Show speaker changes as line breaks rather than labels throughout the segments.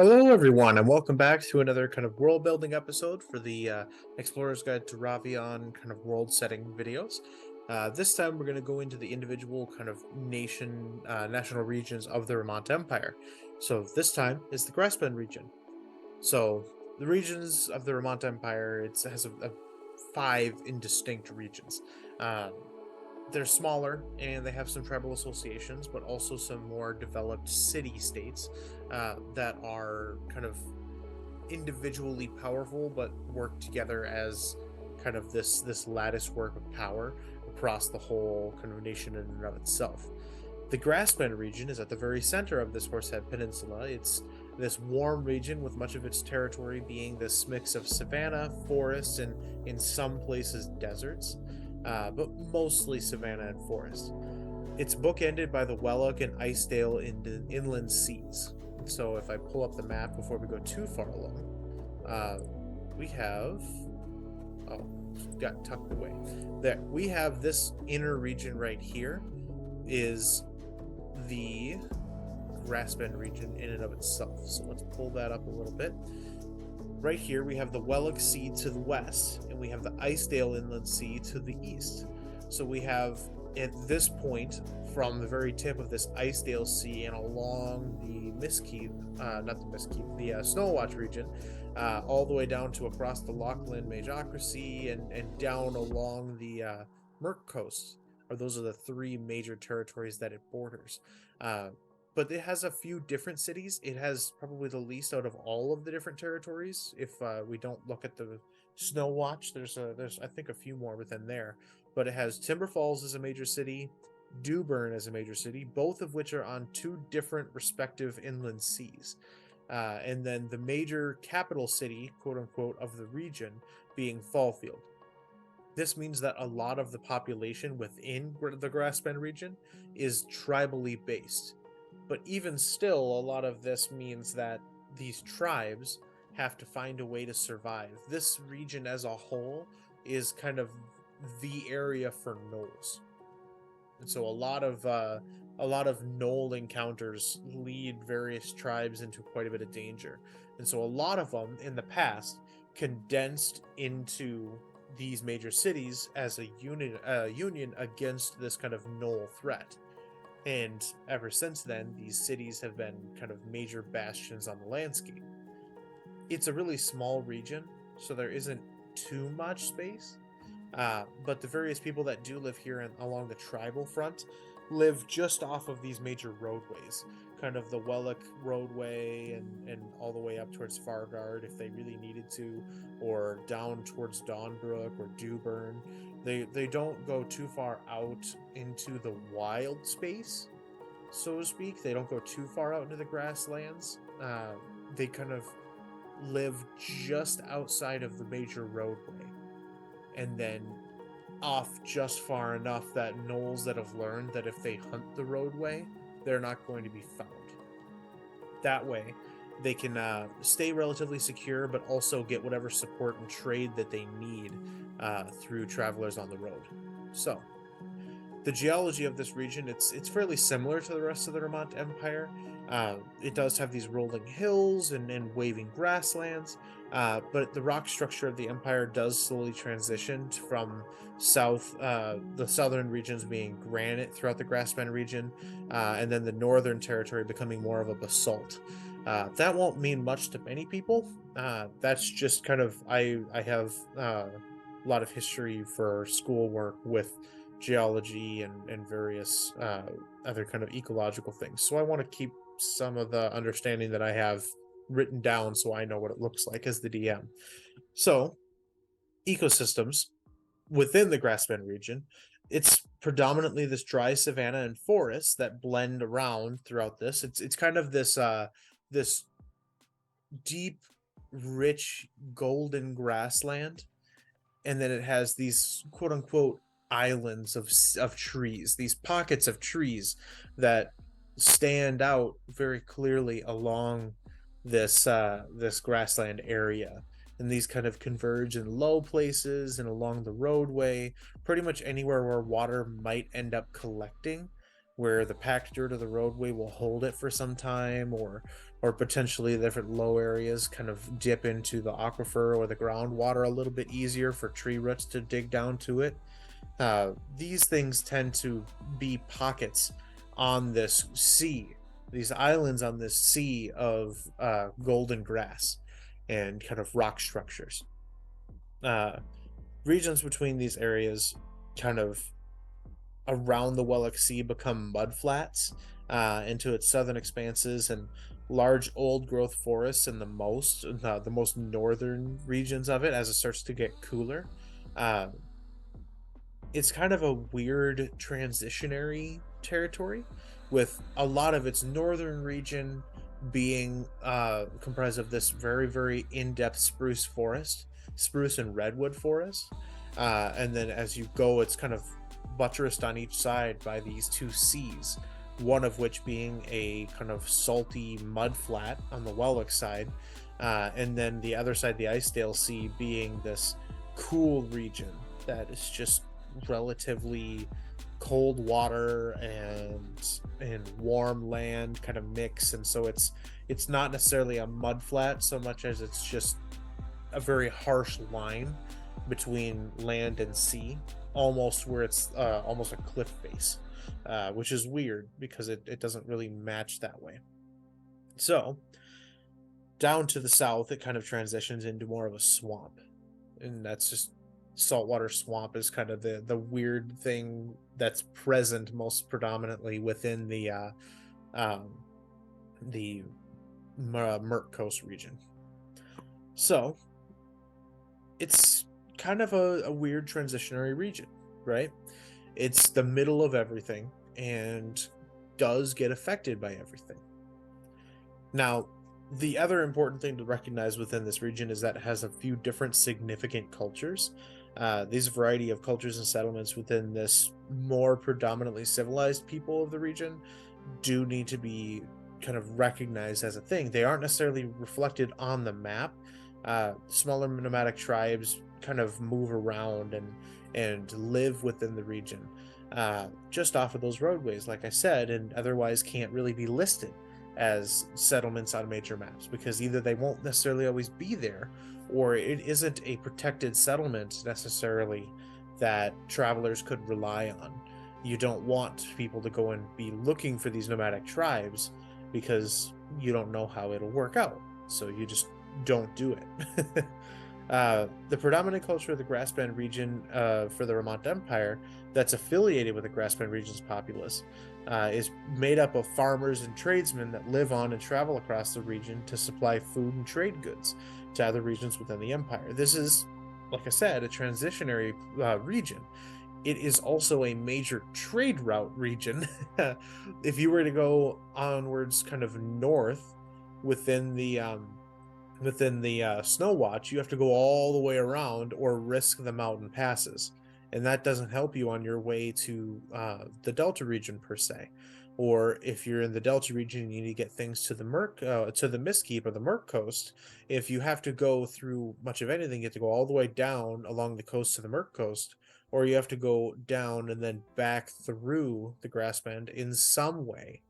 Hello, everyone, and welcome back to another kind of world building episode for the Explorer's Guide to Ravion kind of world setting videos. This time, we're going to go into the individual kind of national regions of the Remont Empire. So, this time is the Grassbend region. So, the regions of the Remont Empire has five indistinct regions. Um, they're smaller and they have some tribal associations, but also some more developed city states that are kind of individually powerful, but work together as kind of this lattice work of power across the whole kind of nation in and of itself. The Grassbend region is at the very center of this Horsehead Peninsula. It's this warm region with much of its territory being this mix of savanna, forests, and in some places deserts, but mostly savanna and forest. It's bookended by the Wellock and Isedale inland seas. So if I pull up the map before we go too far along, we have got tucked away. There we have this inner region right here is the Grassbend region in and of itself. So let's pull that up a little bit. Right here we have the Wellock Sea to the west, and we have the Isedale Inland Sea to the east. So we have at this point, from the very tip of this Isedale Sea and along the Snowwatch region, all the way down to across the Lachlan Majocracy and down along the Merc Coast. Those are the three major territories that it borders. But it has a few different cities. It has probably the least out of all of the different territories. If we don't look at the Snowwatch, there's I think a few more within there. But it has Timber Falls as a major city, Dewburn as a major city, both of which are on two different respective inland seas. And then the major capital city, quote unquote, of the region being Fallfield. This means that a lot of the population within the Grassbend region is tribally based. But even still, a lot of this means that these tribes have to find a way to survive. This region as a whole is kind of the area for gnolls. And so a lot of gnoll encounters lead various tribes into quite a bit of danger. And so a lot of them in the past condensed into these major cities as a union against this kind of gnoll threat. And ever since then, these cities have been kind of major bastions on the landscape. It's a really small region, so there isn't too much space. But the various people that do live here along the tribal front live just off of these major roadways, kind of the Wellock roadway and all the way up towards Fargard if they really needed to, or down towards Dawnbrook or Dewburn. They don't go too far out into the wild space, so to speak. They don't go too far out into the grasslands. They kind of live just outside of the major roadway, and then off just far enough that gnolls that have learned that if they hunt the roadway, they're not going to be found. That way, they can stay relatively secure, but also get whatever support and trade that they need through travelers on the road. So, the geology of this region, it's fairly similar to the rest of the Remont Empire. It does have these rolling hills and waving grasslands, but the rock structure of the empire does slowly transition from the southern regions being granite throughout the Grassbend region, and then the northern territory becoming more of a basalt. That won't mean much to many people. That's just kind of, I have a lot of history for schoolwork with geology and various other kind of ecological things. So I want to keep some of the understanding that I have written down so I know what it looks like as the DM. So, ecosystems within the Grassbend region, it's predominantly this dry savanna and forests that blend around throughout this. It's kind of this deep, rich, golden grassland, and then it has these quote unquote islands of trees, these pockets of trees that stand out very clearly along this grassland area, and these kind of converge in low places and along the roadway, pretty much anywhere where water might end up collecting. where the packed dirt of the roadway will hold it for some time, or potentially different low areas kind of dip into the aquifer or the groundwater a little bit easier for tree roots to dig down to it. These things tend to be pockets on this sea, these islands on this sea of golden grass and kind of rock structures. Uh, Regions between these areas, kind of around the Wellock Sea, become mudflats into its southern expanses, and large old growth forests in the most northern regions of it as it starts to get cooler. Uh, it's kind of a weird transitionary territory, with a lot of its northern region being comprised of this very, very in-depth spruce and redwood forest. And then as you go, it's kind of buttressed on each side by these two seas, one of which being a kind of salty mud flat on the Welwick side, and then the other side, the Icedale Sea, being this cool region that is just relatively cold water and warm land kind of mix. And so it's not necessarily a mud flat so much as it's just a very harsh line between land and sea, almost where it's almost a cliff face, which is weird because it doesn't really match that way. So down to the south, it kind of transitions into more of a swamp, and that's just saltwater swamp is kind of the weird thing that's present most predominantly within um, the Murk Coast region. So it's kind of a weird transitionary region, right? It's the middle of everything and does get affected by everything. Now, the other important thing to recognize within this region is that it has a few different significant cultures. These variety of cultures and settlements within this more predominantly civilized people of the region do need to be kind of recognized as a thing. They aren't necessarily reflected on the map. Smaller nomadic tribes kind of move around and live within the region, just off of those roadways, like I said, and otherwise can't really be listed as settlements on major maps because either they won't necessarily always be there, or it isn't a protected settlement necessarily that travelers could rely on. You don't want people to go and be looking for these nomadic tribes because you don't know how it'll work out. So you just don't do it. The predominant culture of the Grassbend region for the Remont Empire that's affiliated with the Grassbend region's populace is made up of farmers and tradesmen that live on and travel across the region to supply food and trade goods to other regions within the empire. This is, like I said, a transitionary region. It is also a major trade route region. If you were to go onwards kind of north within the Snow Watch, you have to go all the way around or risk the mountain passes, and that doesn't help you on your way to the Delta region per se. Or if you're in the Delta region and you need to get things to the Mistkeep or the Murk Coast, if you have to go through much of anything, you have to go all the way down along the coast to the Murk Coast, or you have to go down and then back through the Grassbend in some way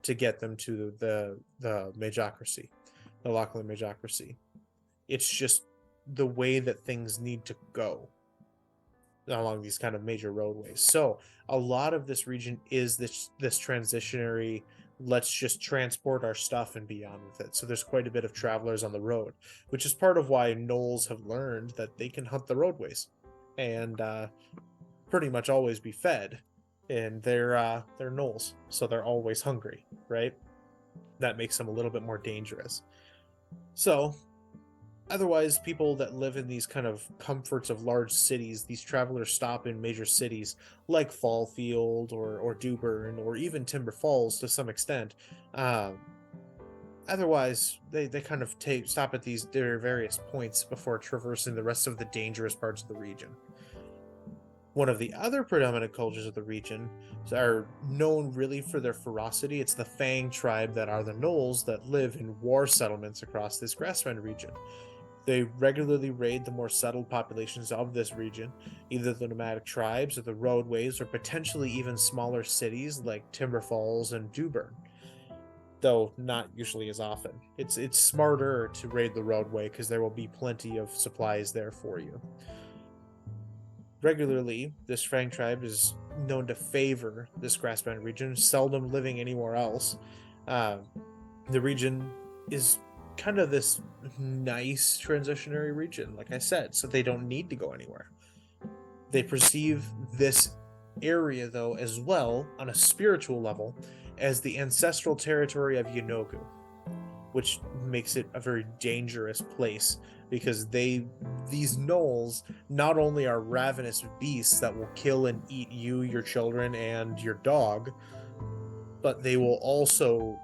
to get them to the Majocracy, the Lachlan Majocracy. It's just the way that things need to go along these kind of major roadways. So a lot of this region is this transitionary, let's just transport our stuff and be on with it. So there's quite a bit of travelers on the road, which is part of why gnolls have learned that they can hunt the roadways and pretty much always be fed. And they're gnolls, so they're always hungry, right? That makes them a little bit more dangerous. So otherwise, people that live in these kind of comforts of large cities, these travelers stop in major cities like Fallfield or Dewburn or even Timber Falls to some extent. Otherwise, they kind of stop at their various points before traversing the rest of the dangerous parts of the region. One of the other predominant cultures of the region are known really for their ferocity. It's the Fang tribe that are the gnolls that live in war settlements across this Grassbend region. They regularly raid the more settled populations of this region, either the nomadic tribes or the roadways, or potentially even smaller cities like Timber Falls and Dewburn, though not usually as often. It's smarter to raid the roadway because there will be plenty of supplies there for you. Regularly, this Fang tribe is known to favor this grassland region, seldom living anywhere else. Uh, the region is kind of this nice transitionary region, like I said, so they don't need to go anywhere. They perceive this area, though, as well, on a spiritual level, as the ancestral territory of Yenogu, which makes it a very dangerous place because these gnolls not only are ravenous beasts that will kill and eat you, your children, and your dog, but they will also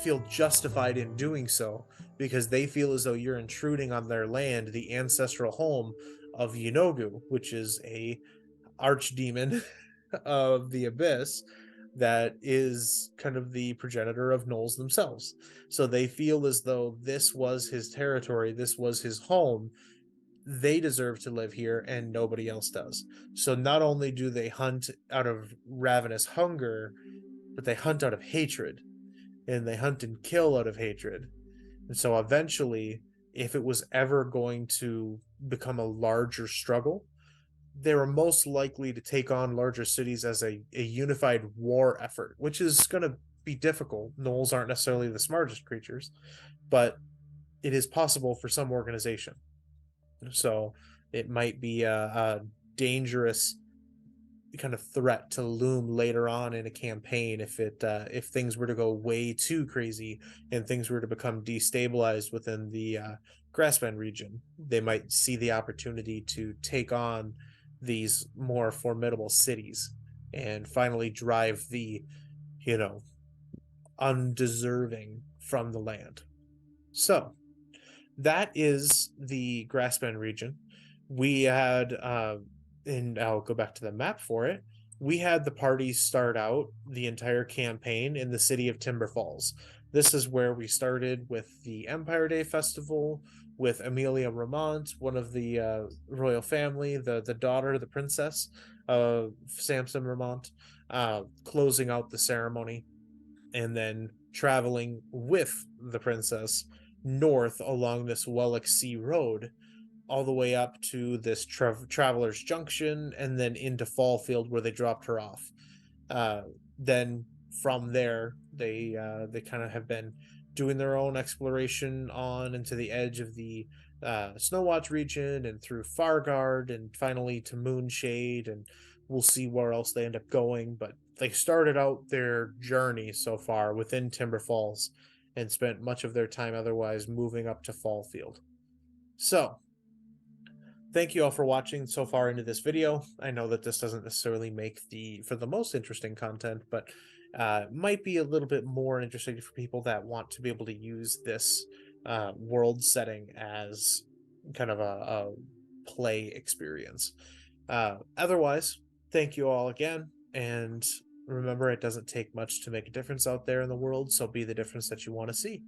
feel justified in doing so because they feel as though you're intruding on their land, the ancestral home of Yenogu, which is a archdemon of the abyss that is kind of the progenitor of gnolls themselves. So they feel as though this was his territory, this was his home. They deserve to live here and nobody else does. So not only do they hunt out of ravenous hunger, but they hunt out of hatred, and they hunt and kill out of hatred. And so eventually, if it was ever going to become a larger struggle, they were most likely to take on larger cities as a unified war effort, which is going to be difficult. Gnolls aren't necessarily the smartest creatures, but it is possible for some organization. So it might be a dangerous kind of threat to loom later on in a campaign if things were to go way too crazy and things were to become destabilized within the Grassbend region. They might see the opportunity to take on these more formidable cities and finally drive the, you know, undeserving from the land. So that is the Grassbend region. We had, and I'll go back to the map for it. We had the parties start out the entire campaign in the city of Timber Falls. This is where we started with the Empire Day Festival with Amelia Remont, one of the royal family, the daughter, the princess of Samson Remont, closing out the ceremony and then traveling with the princess north along this Wellick Sea Road all the way up to this Traveler's Junction and then into Fallfield where they dropped her off. Uh, then from there, they kind of have been doing their own exploration on into the edge of the Snowwatch region and through Fargard and finally to Moonshade, and we'll see where else they end up going. But they started out their journey so far within Timber Falls and spent much of their time otherwise moving up to Fallfield. So thank you all for watching so far into this video. I know that this doesn't necessarily make for the most interesting content, but might be a little bit more interesting for people that want to be able to use this world setting as kind of a play experience. Otherwise, thank you all again, and remember, it doesn't take much to make a difference out there in the world, so be the difference that you want to see.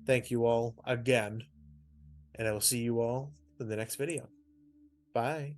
Thank you all again, and I will see you all in the next video. Bye.